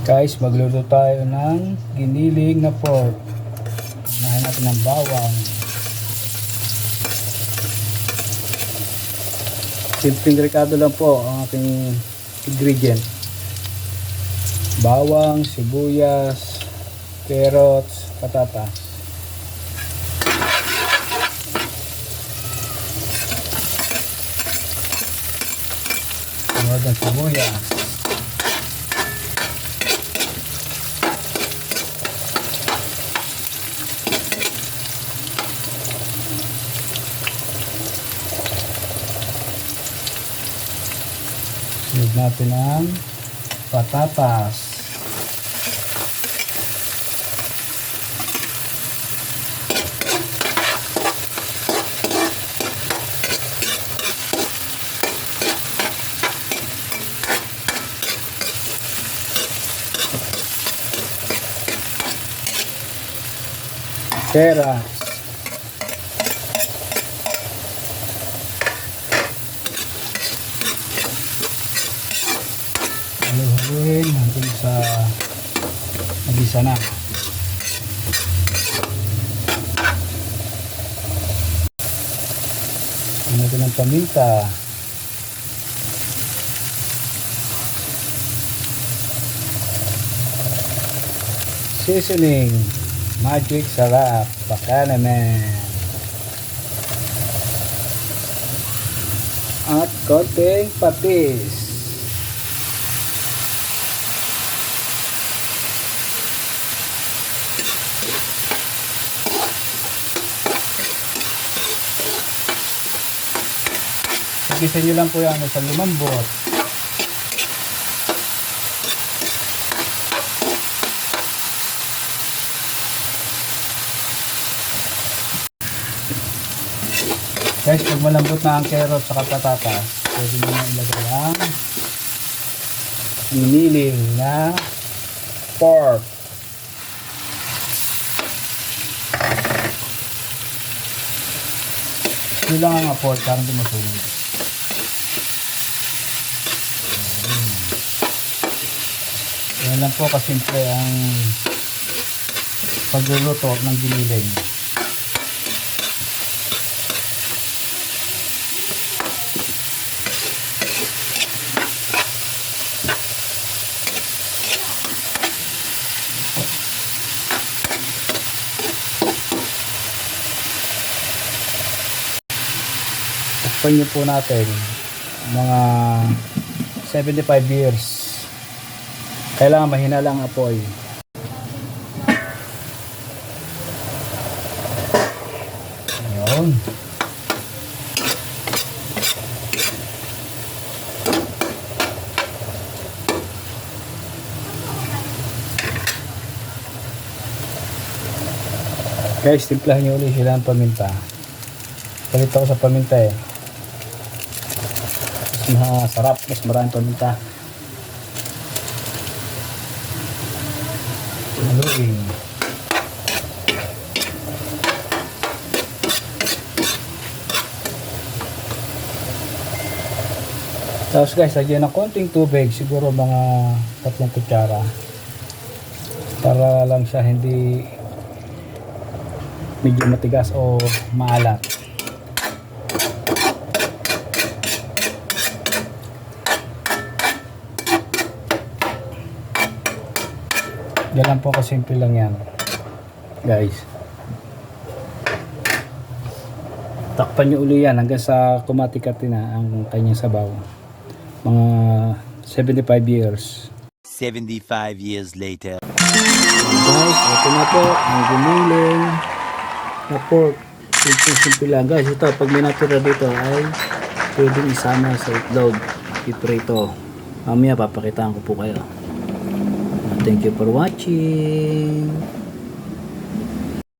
Guys, magluto tayo ng giniling na pork. Unahin natin ng bawang. Simpleng rekado lang po ang aking ingredient. Bawang, sibuyas, carrots, patatas. Sunod ang sibuyas. Sunod natin ang patatas. Carrots. Haluin hanggang sa magisa na. Lagyan natin ng paminta. Seasoning. Magic sarap. Baka naman. At konting patis. Igisa nyo lang po yan sa lumambot. Guys, pag malambot na ang carrot sa patatas, pwede nyo na ilagay ang giniling na pork. Ito lang ang apoy, parang di masunog. Yan lang po kasimple ang pagluluto ng giniling. Takpan nyo po natin mga 75 years. Kailangan mahina lang ang apoy. Ayun. Guys, timplahan nyo ulit sila ang paminta. Palit ako sa paminta eh. Mas masarap, mas maraming paminta. Haluin. Tapos guys, lagyan ng konting tubig, siguro mga 3 kutsara. Para lang siya hindi medyo matigas o maalat. Yan lang po, kasimple lang yan guys. Takpan nyo uli yan hanggang sa kumatikati na ang kanyang sabaw. Mga 75 years. 75 years later. Guys, ito na po ang giniling na pork. Simple lang guys. Ito, pag may natira dito ay pwedeng isama sa itlog, iprito. Mamaya papakitaan ko po kayo. Thank you for watching.